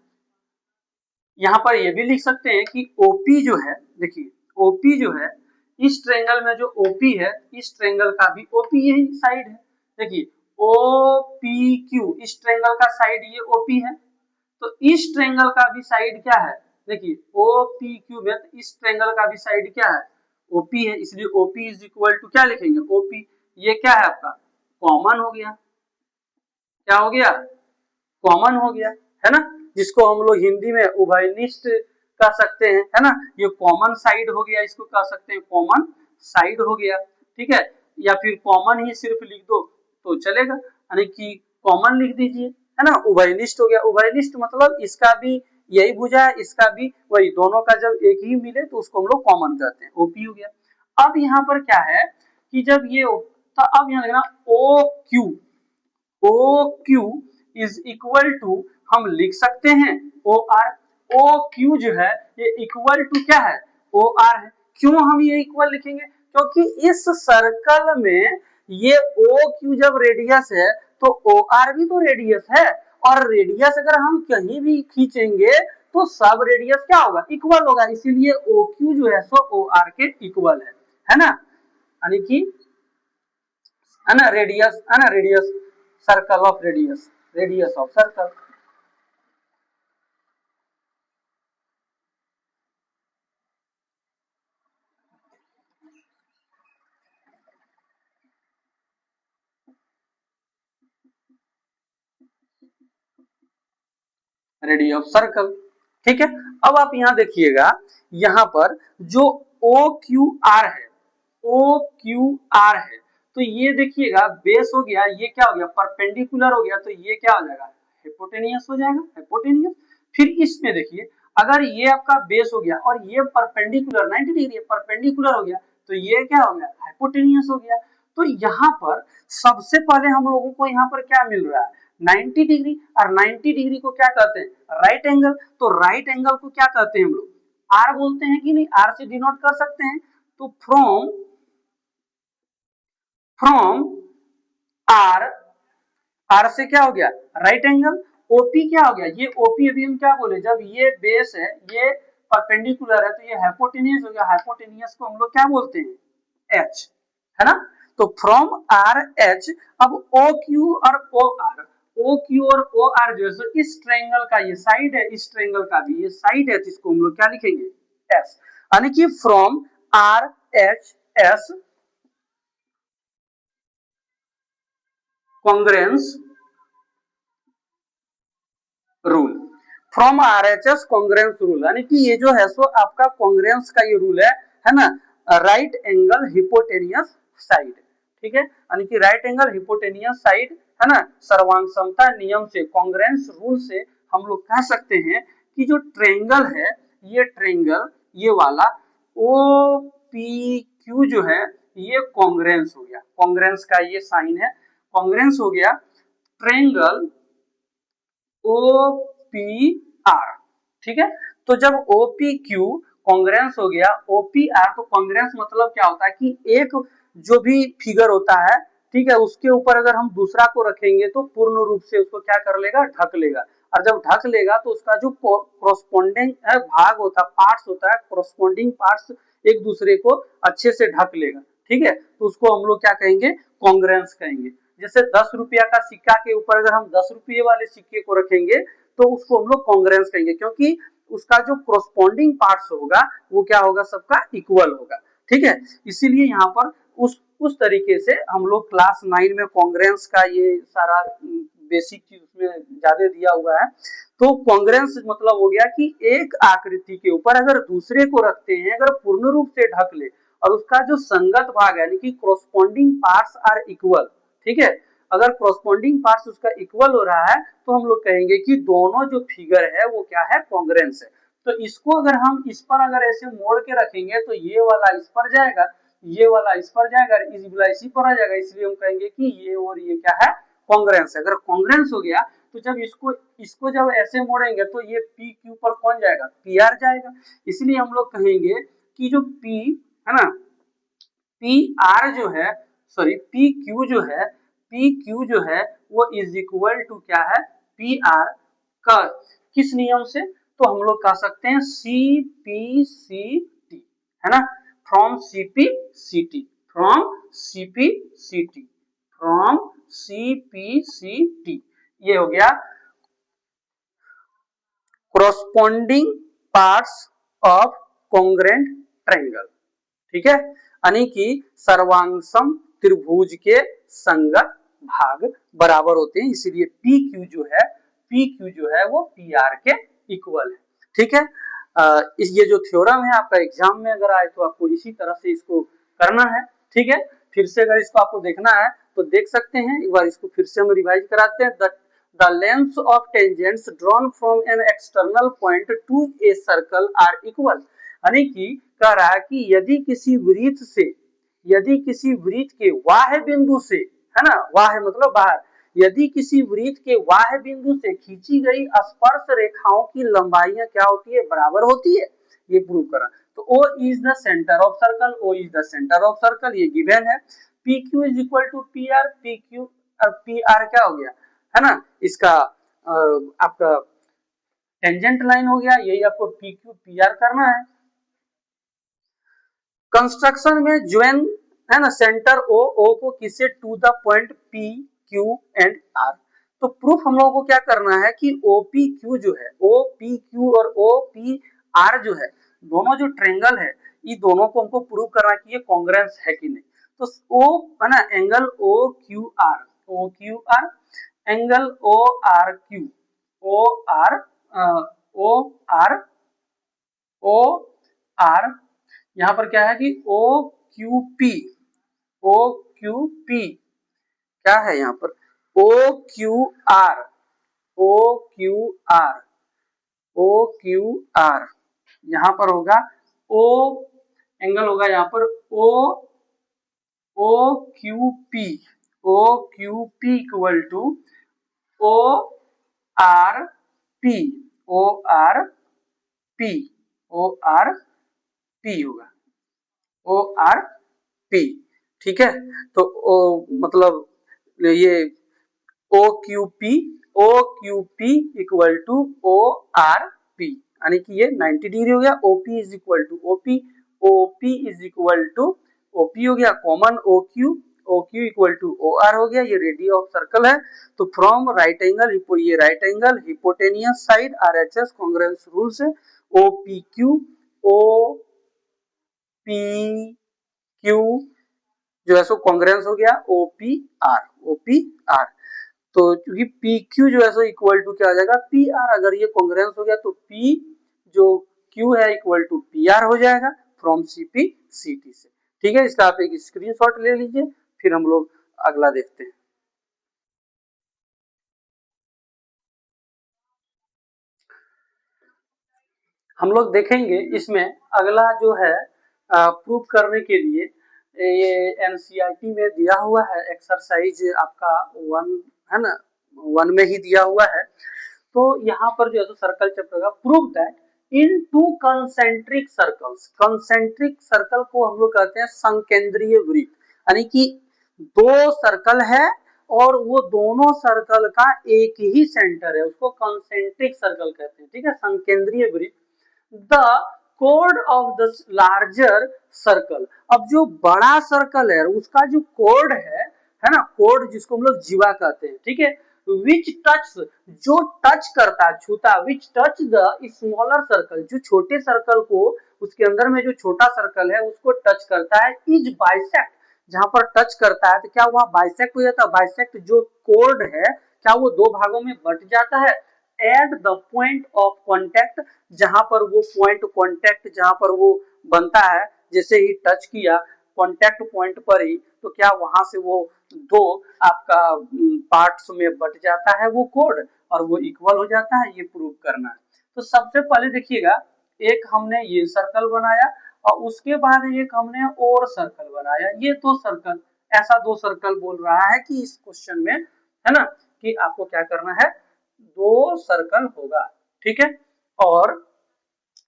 यहाँ पर ये भी लिख सकते हैं कि OP जो है, देखिए OP जो है, इस ट्रायंगल में जो OP है, इस ट्रायंगल का भी OP यही साइड है, देखिए OPQ, इस ट्रायंगल का साइड ये OP है, तो इस ट्रायंगल का भी साइड क्या है, देखिए OPQ में, तो इस ट्रायंगल का भी साइड क्या है, OP है, इसलिए OP इज इक्वल टू क्या लिखेंगे, OP, ये क्या है आपका, कॉमन हो गया, क्या हो गया, कॉमन हो गया, है ना, जिसको हम लोग हिंदी में उभयनिष्ठ कह सकते हैं, है ना, ये कॉमन साइड हो गया, इसको कह सकते हैं कॉमन साइड हो गया। ठीक है, या फिर कॉमन ही सिर्फ लिख दो तो चलेगा, यानी कि कॉमन लिख दीजिए, है ना, उभयनिष्ठ हो गया, उभयनिष्ठ मतलब इसका भी यही भुजा है, इसका भी वही, दोनों का जब एक ही मिले तो उसको हम लोग कॉमन कहते हैं, OP हो गया। अब यहाँ पर क्या है कि जब ये, तो अब यहाँ देखना OQ इज इक्वल टू, हम लिख सकते हैं OR, OQ जो है ये इक्वल टू क्या है, OR है। क्यों हम ये इक्वल लिखेंगे, क्योंकि इस सर्कल में ये OQ जब रेडियस है तो OR भी तो रेडियस है, और रेडियस अगर हम कहीं भी खींचेंगे तो सब रेडियस क्या होगा, इक्वल होगा, इसीलिए OQ जो है सो OR के इक्वल है ना, यानी कि, है ना, रेडियस, है ना, radius circle of radius of circle, radius of circle. ठीक है, अब आप यहां देखिएगा, यहां पर जो OQR है, OQR है, तो ये देखिएगा बेस हो गया, ये क्या हो गया, परपेंडिकुलर हो गया, तो ये क्या हो जाएगा, हाइपोटेनियस हो जाएगा, हाइपोटेनियस। फिर इसमें देखिए, अगर ये आपका बेस हो गया और ये परपेंडिकुलर 90 डिग्री परपेंडिकुलर हो गया, तो ये क्या हो गया, हाइपोटेनियस हो गया। तो यहाँ पर सबसे पहले हम लोगों को यहाँ पर क्या मिल रहा है, 90 डिग्री, और 90 डिग्री को क्या कहते हैं, राइट एंगल। तो राइट एंगल को क्या कहते हैं हम लोग, आर बोलते हैं कि नहीं, आर से डिनोट कर सकते हैं। तो फ्रॉम फ्रॉम आर, आर से क्या हो गया, राइट एंगल। ओपी क्या हो गया, ये ओपी अभी हम क्या बोले, जब ये बेस है, ये परपेंडिकुलर है, तो ये हाइपोटेनियस हो गया। हाइपोटेनियस को हम लोग क्या बोलते हैं, एच, है ना। तो फ्रॉम आर एच, अब ओ क्यू और ओ आर, ओ क्यू और ओ आर जो है इस ट्रायंगल का ये साइड है, इस ट्रायंगल का भी ये साइड है, तो इसको हम लोग क्या लिखेंगे, एस। यानी कि from R H S congruence rule, from RHS congruence rule, यानी कि ये जो है सो आपका कॉन्ग्रेंस का ये रूल है ना, राइट एंगल हिपोटेनियस साइड, ठीक है, यानी कि राइट एंगल हिपोटेनियस साइड, है ना, सर्वांग समता नियम से, कॉन्ग्रेंस रूल से हम लोग कह सकते हैं कि जो ट्रायंगल है, ये ट्रायंगल ये वाला ओ पी क्यू जो है ये कॉन्ग्रेंस हो गया, कॉन्ग्रेंस का ये साइन है, कॉन्ग्रेंस हो गया ट्रायंगल ओ पी आर, ठीक है। तो जब ओ पी क्यू कॉन्ग्रेंस हो गया ओ पी आर, तो कॉन्ग्रेंस मतलब क्या होता है कि एक जो भी फिगर होता है, ठीक है, उसके ऊपर अगर हम दूसरा को रखेंगे तो पूर्ण रूप से उसको क्या कर लेगा, ढक लेगा, और जब ढक लेगा तो उसका जो कोरोस्पोंडिंग भाग होता है, पार्ट्स होता है, कोरोस्पोंडिंग पार्ट्स एक दूसरे को अच्छे से ढक लेगा, ठीक है, तो उसको हम लोग क्या कहेंगे, कॉन्ग्रेंस कहेंगे। जैसे 10 रुपया का सिक्का के ऊपर अगर हम 10 रुपये वाले सिक्के को रखेंगे तो उसको हम लोग कॉन्ग्रेंस कहेंगे, क्योंकि उसका जो कोरोस्पोंडिंग पार्ट्स होगा वो क्या होगा, सबका इक्वल होगा, ठीक है। इसीलिए यहाँ पर उस तरीके से हम लोग क्लास 9 में कॉन्ग्रेंस का ये सारा बेसिक चीज उसमें ज्यादा दिया हुआ है। तो कॉन्ग्रेंस मतलब हो गया कि एक आकृति के ऊपर अगर दूसरे को रखते हैं, अगर पूर्ण रूप से ढक ले और उसका जो संगत भाग है, यानी कि कोरोस्पोंडिंग पार्ट्स आर इक्वल, ठीक है, अगर कोरोस्पोंडिंग पार्ट्स उसका इक्वल हो रहा है तो हम लोग कहेंगे कि दोनों जो फिगर है वो क्या है, कॉन्ग्रेंस है। तो इसको अगर हम इस पर अगर ऐसे मोड़ के रखेंगे तो ये वाला इस पर जाएगा, ये वाला इस पर जाएगा, इस वाला इसी पर आ जाएगा, इसलिए हम कहेंगे कि ये और ये क्या है, कॉन्ग्रेंस है। अगर कॉन्ग्रेंस हो गया तो जब इसको इसको जब ऐसे मोड़ेंगे तो ये पी क्यू पर कौन जाएगा, पी आर जाएगा। इसलिए हम लोग कहेंगे कि जो पी है ना, पी आर जो है, सॉरी पी क्यू जो है, पी क्यू जो है वो इज इक्वल टू क्या है, पी आर का, किस नियम से, तो हम लोग कह सकते हैं सी पी सी टी, है ना, from C P C T, from C P C T, from C P C T, ये हो गया corresponding parts of congruent triangle, ठीक है, यानी कि सर्वांगसम त्रिभुज के संगत भाग बराबर होते हैं, इसीलिए पी क्यू जो है, पी क्यू जो है वो पी आर के इक्वल है, ठीक है। इस ये जो थ्योरम है आपका एग्जाम में अगर आए तो आपको इसी तरह से इसको करना है, ठीक है। फिर से अगर इसको आपको देखना है तो देख सकते हैं, एक बार इसको फिर से हम रिवाइज कराते हैं। The lengths of tangents drawn from an external point to a circle are equal, यानी कि कह रहा है कि यदि किसी वृत्त से, यदि किसी वृत्त के बाह्य बिंदु से, है ना, बाह्य मतलब बाहर, यदि किसी वृत्त के बाह्य बिंदु से खींची गई स्पर्श रेखाओं की लंबाइयां क्या होती है, बराबर होती है, ये प्रूव करा। तो O is the centre of circle, O is the centre of circle, ये गिवन है। P Q is equal to P R, P Q और पी आर क्या हो गया, है ना, इसका आपका टेंजेंट लाइन हो गया, यही आपको पी क्यू पी आर करना है। कंस्ट्रक्शन में ज्वाइन, है ना, सेंटर ओ, ओ को किससे, to the point P Q and R. तो प्रूफ हम लोगों को क्या करना है कि ओ पी क्यू जो है, ओ पी क्यू और ओ पी आर जो है, दोनों जो ट्रायंगल है, ये दोनों को हमको प्रूव करना कि ये कॉन्ग्रेंस है कि नहीं। तो ओ है ना, angle O Q R, O Q R, angle O R Q, O R, O R, O R, यहाँ पर क्या है कि O Q P, O Q P क्या है यहाँ पर, O Q R, O Q R, O Q R, यहाँ पर होगा ओ, एंगल होगा यहाँ पर O, O Q P, O Q P equal to O R P, O R P, O R P होगा, ओ आर पी। ठीक है, तो मतलब ये O Q P equal to O R P, यानी कि ये 90 डिग्री हो गया। OP is equal to OP, OP is equal to OP हो गया, common O Q equal to O R हो गया, ये रेडियस ऑफ सर्कल है। तो फ्रॉम राइट एंगल, ये right angle hypotenuse side RHS congruence rule से O P Q, O P Q जो है सो कांग्रुएंस हो गया ओ पी आर। तो क्योंकि पी क्यू जो है सो इक्वल टू क्या आ जाएगा, पी आर। अगर ये कांग्रुएंस हो गया तो पी जो क्यू है इक्वल टू पी आर हो जाएगा फ्रॉम सीपी सीटी से। ठीक है, इसका आप एक स्क्रीनशॉट ले लीजिए, फिर हम लोग अगला देखते हैं। हम लोग देखेंगे इसमें अगला जो है प्रूफ करने के लिए, ये एनसीईआरटी में दिया हुआ है एक्सरसाइज आपका 1 है ना, 1 में ही दिया हुआ है। तो यहाँ पर जो है तो सर्कल चैप्टर का prove that in two concentric circles, concentric circle को हम लोग कहते हैं संकेंद्रीय वृत्त, यानी कि दो सर्कल है और वो दोनों सर्कल का एक ही सेंटर है, उसको कंसेंट्रिक सर्कल कहते हैं। ठीक है, संकेंद्रीय वृत्त the code of the larger circle. अब जो बड़ा सर्कल है उसका जो कोड है ना, कोड जिसको हम लोग जीवा कहते हैं। ठीक है, विच टच, जो टच करता है, छूता, विच टच द स्मॉलर सर्कल, जो छोटे सर्कल को, उसके अंदर में जो छोटा सर्कल है उसको टच करता है, इज बाइसेक्ट, जहां पर टच करता है तो क्या वहां बाइसेक्ट हो जाता है। बाइसेक्ट जो कोड है क्या वो दो भागों में बट जाता है at the point of contact, जहां पर वो पॉइंट कॉन्टेक्ट जहां पर वो बनता है, जैसे ही टच किया कॉन्टेक्ट पॉइंट पर ही, तो क्या वहां से वो दो आपका पार्ट्स में बट जाता है वो कोड और वो इक्वल हो जाता है, ये प्रूव करना है। तो सबसे पहले देखिएगा, एक हमने ये सर्कल बनाया और उसके बाद एक हमने और सर्कल बनाया, ये दो सर्कल, ऐसा दो सर्कल बोल रहा है कि इस क्वेश्चन में, है ना, कि आपको क्या करना है, दो सर्कल होगा। ठीक है, और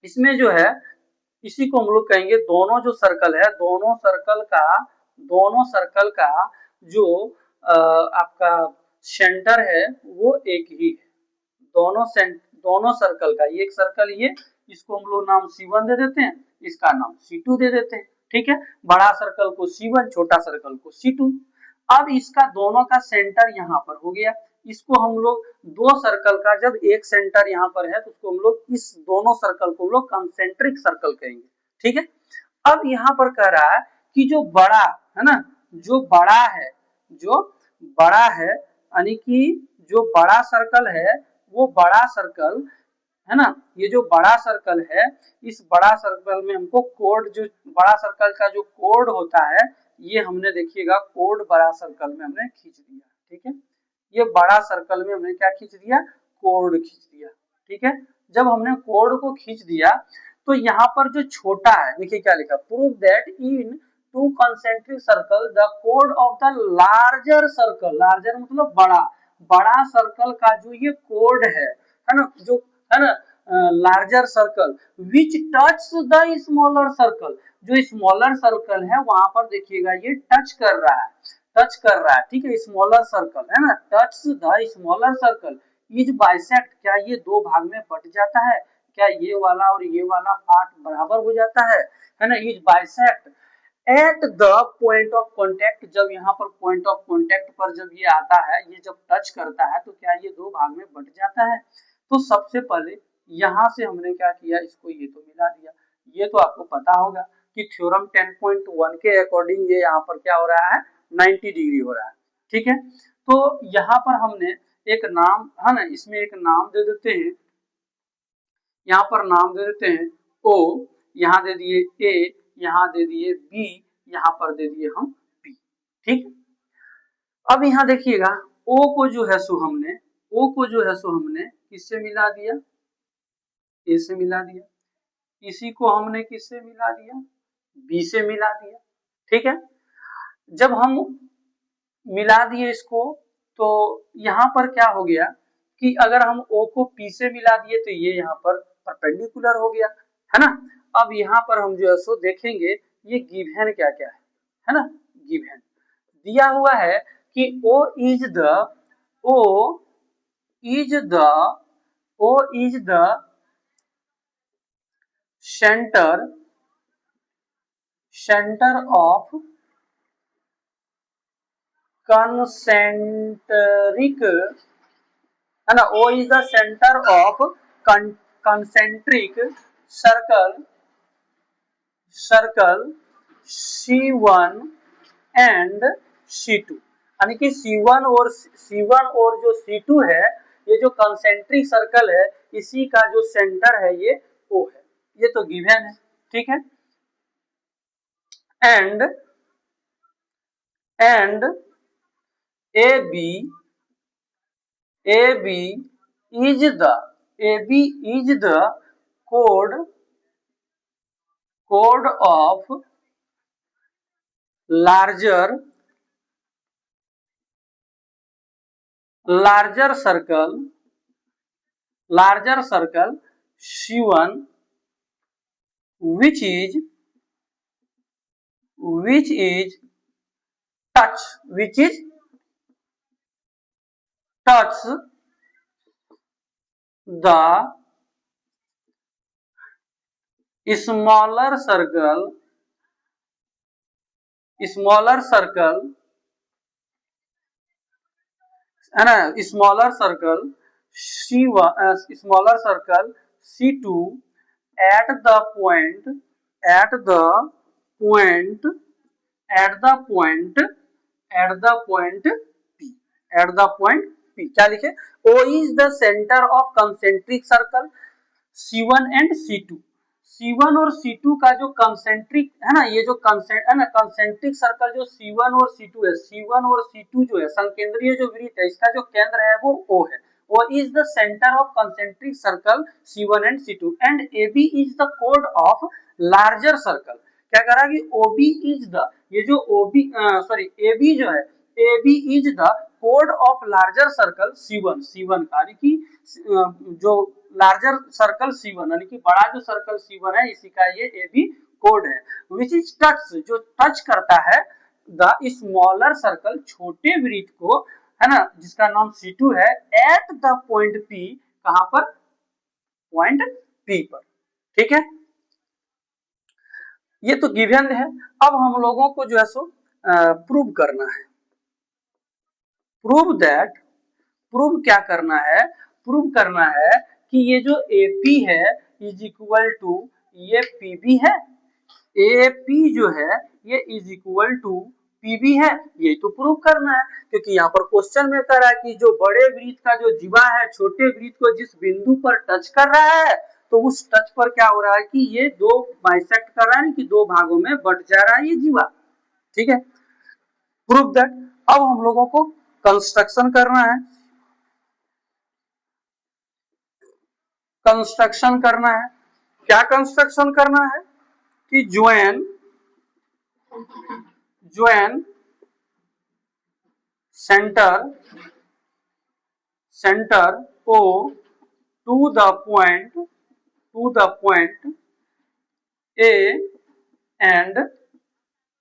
इसमें जो है इसी को हम लोग कहेंगे, दोनों जो सर्कल है, दोनों सर्कल का जो आपका सेंटर है वो एक ही है। दोनों सर्कल का, एक सर्कल ये, इसको हम लोग नाम C1 दे देते हैं, इसका नाम C2 दे देते हैं। ठीक है, बड़ा सर्कल को C1, छोटा सर्कल को C2। अब इसका दोनों का सेंटर यहाँ पर हो गया, इसको हम लोग दो सर्कल का जब एक सेंटर यहाँ पर है तो उसको हम लोग, इस दोनों सर्कल को हम लोग कंसेंट्रिक सर्कल कहेंगे। ठीक है, अब यहाँ पर कह रहा है कि जो बड़ा है ना, जो बड़ा है, जो बड़ा है, यानी कि जो बड़ा सर्कल है, वो बड़ा सर्कल है ना, ये जो बड़ा सर्कल है, इस बड़ा सर्कल में हमको कोड, जो बड़ा सर्कल का जो कोड होता है, ये हमने देखिएगा कोड बड़ा सर्कल में हमने खींच दिया। ठीक है, ये बड़ा सर्कल में हमने क्या खींच दिया, कोड खींच दिया। ठीक है, जब हमने कोड को खींच दिया तो यहाँ पर जो छोटा है, देखिए क्या लिखा, prove that in two concentric circle the code of the larger circle, larger मतलब बड़ा, बड़ा सर्कल का जो ये कोड है ना, जो है ना larger circle which touch the smaller circle, जो स्मॉलर सर्कल है वहां पर देखिएगा ये टच कर रहा है, टच कर रहा है। ठीक है, स्मॉलर सर्कल है ना, touch the smaller circle is bisect, क्या ये दो भाग में बट जाता है, क्या ये वाला और ये वाला पार्ट बराबर हो जाता है ना, is bisect at the point of contact, जब यहाँ पर पॉइंट ऑफ कॉन्टेक्ट पर जब ये आता है, ये जब टच करता है तो क्या ये दो भाग में बट जाता है। तो सबसे पहले यहाँ से हमने क्या किया, इसको ये तो मिला दिया। ये तो आपको पता होगा कि थ्योरम 10.1 के अकॉर्डिंग ये यहाँ पर क्या हो रहा है, 90 डिग्री हो रहा है। ठीक है, तो यहाँ पर हमने एक नाम, है ना, इसमें एक नाम दे देते हैं, यहाँ पर नाम दे देते हैं O, यहाँ दे दिए A, यहाँ दे दिए B, यहाँ पर दे दिए हम P। ठीक, अब यहाँ देखिएगा O को जो है सो हमने, O को जो है सो हमने किससे मिला दिया, A से मिला दिया, इसी को हमने किससे मिला दिया, B से मिला दिया। ठीक है, जब हम मिला दिए इसको तो यहाँ पर क्या हो गया कि अगर हम O को P से मिला दिए तो ये यहाँ पर परपेंडिकुलर हो गया, है ना। अब यहाँ पर हम जो है सो देखेंगे ये गिवन क्या क्या है ना। गिवन दिया हुआ है कि O is the O is the O is the centre of concentric, है ना। O is the center of concentric circle C1 and C2, यानी कि C1 और जो C2 है, ये जो कंसेंट्रिक सर्कल है इसी का जो सेंटर है ये O है। ये तो गिवन है, ठीक है। And AB is the chord of larger circle C1 which is touch the smaller circle है ना, smaller circle C2 at the point P, क्या लिखे, O is the center of concentric circle C1 and C2। C1 और C2 का जो कंसेंट्रिक है ना, ये जो कंसेंट्रिक सर्कल जो C1 और C2 है, C1 और C2 जो है संकेंद्रीय जो वृत्त है, इसका जो केंद्र है वो O है। O is the center of concentric circle C1 and C2 and AB is the chord of larger circle। क्या कह रहा है कि OB is the, ये जो AB जो है, AB is the chord of larger circle C1 का, यानी कि जो लार्जर सर्कल C1 यानी कि बड़ा जो सर्कल C1 है इसी का ये AB कोड है। विच इज टच, जो टच करता है द स्मॉलर सर्कल छोटे वृत्त को, है ना, जिसका नाम C2 है, एट द पॉइंट P, कहां पर, पॉइंट P पर, ठीक है। ये तो गिवन है। अब हम लोगों को जो है सो प्रूव करना है। प्रूव क्या करना है, प्रूव करना है कि ये जो AP है इज इक्वल टू ये PB है, AP जो है ये इज इक्वल टू PB है, ये तो प्रूव करना है। क्योंकि यहाँ पर क्वेश्चन में कह रहा है कि जो बड़े वृत्त का जो जीवा है छोटे वृत्त को जिस बिंदु पर टच कर रहा है, तो उस टच पर क्या हो रहा है कि ये दो बाइसेक्ट कर रहा है कि दो भागों में बट जा रहा है ये जीवा, ठीक है। Prove that. अब हम लोगों को कंस्ट्रक्शन करना है, क्या कंस्ट्रक्शन करना है कि join centre O to the point A and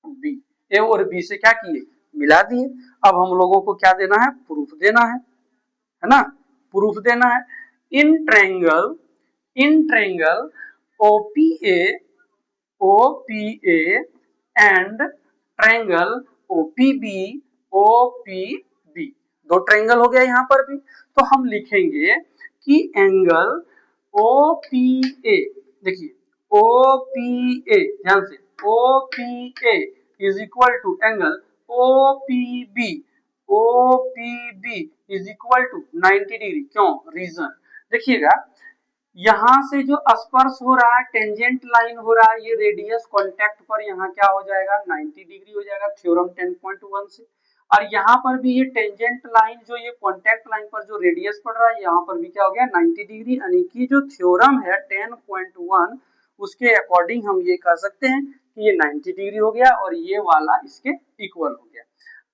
B, A और B से क्या किए, मिला दिए। अब हम लोगों को क्या देना है, प्रूफ देना है ना, प्रूफ देना है। In triangle OPA and triangle OPB, दो ट्रायंगल हो गया यहाँ पर भी। तो हम लिखेंगे कि एंगल OPA, देखिए OPA, ध्यान से, OPA is equal to angle OPB is equal to 90 degree. क्यों, रीजन देखिएगा, यहां से जो स्पर्श हो रहा है, टेंजेंट लाइन हो रहा है, ये रेडियस कांटेक्ट पर यहाँ क्या हो जाएगा, 90 डिग्री हो जाएगा थ्योरम 10.1 से। और यहाँ पर भी ये टेंजेंट लाइन जो ये कांटेक्ट लाइन पर जो रेडियस पड़ रहा है, यहाँ पर भी क्या हो गया, 90 डिग्री, यानी कि जो थ्योरम है 10.1 उसके अकॉर्डिंग हम ये कह सकते हैं कि ये 90 डिग्री हो गया और ये वाला इसके इक्वल हो गया।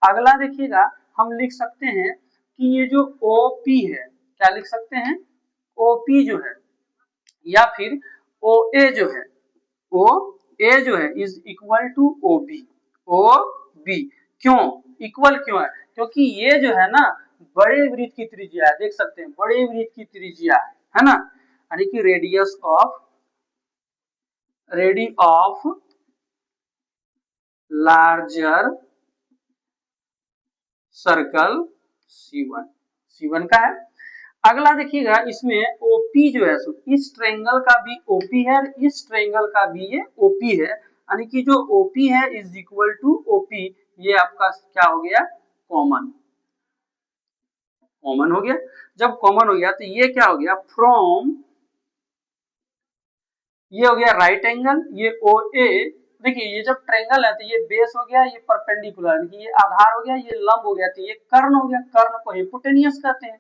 अगला देखिएगा, हम लिख सकते हैं कि ये जो OP है, क्या लिख सकते हैं, OP जो है या फिर OA जो है, OA जो है इज इक्वल टू OB। क्यों इक्वल क्यों है, क्योंकि ये जो है ना बड़े वृत्त की त्रिज्या है, देख सकते हैं बड़े वृत्त की त्रिज्या है ना, यानी कि ready of larger circle C1 का है। अगला देखिएगा इसमें OP जो है इस ट्रायंगल का भी OP है, इस ट्रायंगल का भी ये OP है, यानी कि जो OP है इज इक्वल टू OP, ये आपका क्या हो गया, कॉमन हो गया। जब कॉमन हो गया तो ये क्या हो गया, फ्रॉम ये हो गया राइट एंगल, ये OA, देखिए ये जब ट्रायंगल है तो ये बेस हो गया, ये परपेंडिकुलर, ये आधार हो गया, ये लंब हो गया, तो ये कर्ण हो गया, कर्ण को हिपोटेनियस कहते हैं,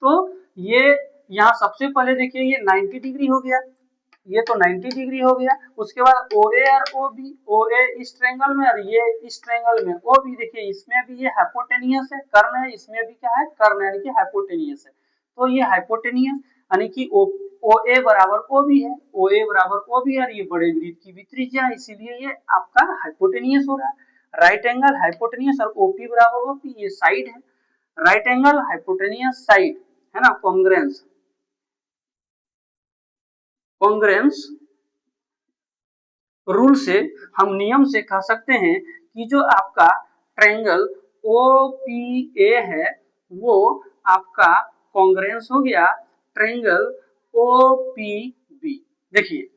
तो ये यहाँ सबसे पहले देखिए ये 90 डिग्री हो गया, ये तो 90 डिग्री हो गया। उसके बाद OA और OB, OA इस ट्रायंगल में और ये इस ट्रायंगल में, OB देखिए इसमें भी ये हाइपोटेनियस है, कर्ण है, इसमें भी क्या है, कर्ण यानी कि हाइपोटेनियस है, तो ये हाइपोटेनियस यानी कि OA बराबर OB है, OA बराबर OB है, ये बड़े वृत्त की भी त्रिज्या है, इसीलिए ये आपका हाइपोटेनियस हो रहा है। राइट एंगल हाइपोटेनियस और OP बराबर OP, ये साइड है, राइट एंगल हाइपोटेनियस साइड है ना, कॉन्ग्रेंस रूल से हम नियम से कह सकते हैं कि जो आपका ट्रायंगल OPA है वो आपका कॉन्ग्रेंस हो गया ट्रायंगल OPB। देखिए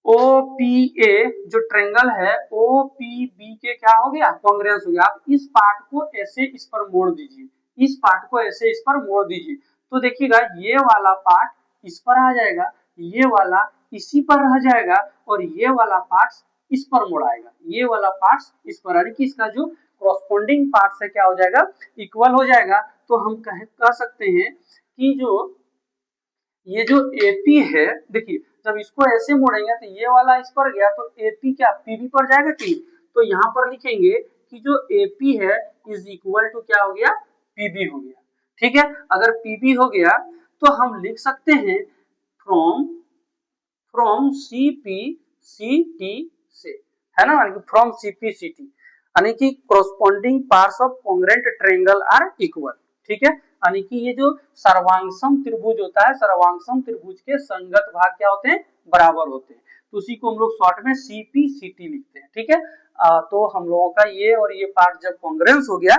OPA जो ट्रायंगल है OPB के क्या हो गया, कॉन्ग्रेंस हो गया। आप इस पार्ट को ऐसे इस पर मोड़ दीजिए, इस पार्ट को ऐसे इस पर मोड़ दीजिए, तो देखिएगा ये वाला पार्ट इस पर आ जाएगा, ये वाला इसी पर रह जाएगा और ये वाला पार्ट इस पर मुड़ आएगा, ये वाला पार्ट इस पर, यानी कि इसका जो कॉरस्पॉन्डिंग पार्ट से क्या हो जाएगा, इक्वल हो जाएगा। तो हम कह सकते हैं कि ये जो AP है, देखिए जब इसको ऐसे मोड़ेंगे तो ये वाला इस पर गया तो AP क्या PB पर जाएगा कि, तो यहाँ पर लिखेंगे कि जो AP है इज इक्वल टू क्या हो गया, PB हो गया। ठीक है, अगर PB हो गया तो हम लिख सकते हैं फ्रॉम CPCT से, है ना, फ्रॉम CPCT, यानी कि corresponding parts of congruent triangle are equal. ठीक है, यानी कि ये जो सर्वांगसम त्रिभुज होता है, सर्वांगसम त्रिभुज के संगत भाग क्या होते हैं, बराबर होते हैं, तो उसी को हम लोग शॉर्ट में CPCT लिखते हैं। ठीक है, तो हम लोगों का ये और ये पार्ट जब कॉन्ग्रेंस हो गया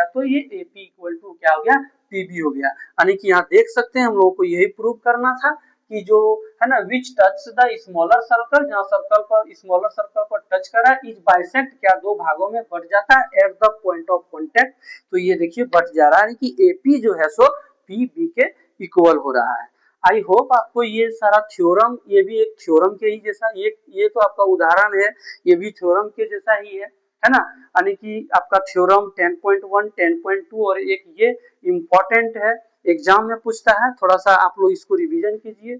तो ये AP इक्वल टू क्या हो गया, PB हो गया। यानी कि यहाँ देख सकते हैं हम लोगों को यही प्रूव करना था कि जो है ना विच टच द स्मॉलर सर्कल, जहाँ सर्कल पर स्मॉलर सर्कल पर टच करा इज बाइसेक्ट, क्या दो भागों में बट जाता है at the point of contact, तो ये देखिए बट जा रहा है कि AP जो है सो PB के इक्वल हो रहा है। आई होप आपको ये सारा थ्योरम, ये भी एक थ्योरम के ही जैसा, ये तो आपका उदाहरण है, ये भी थ्योरम के जैसा ही है ना, यानी कि आपका थ्योरम 10.1 10.2 और एक ये इम्पोर्टेंट है, एग्जाम में पूछता है, थोड़ा सा आप लोग इसको रिवीजन कीजिए।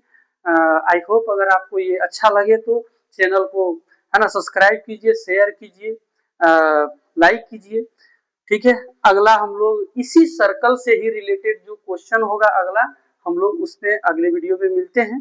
आई होप अगर आपको ये अच्छा लगे तो चैनल को है ना सब्सक्राइब कीजिए, शेयर कीजिए, लाइक कीजिए। ठीक है, अगला हम लोग इसी सर्कल से ही रिलेटेड जो क्वेश्चन होगा अगला, हम लोग उसमें अगले वीडियो में मिलते हैं।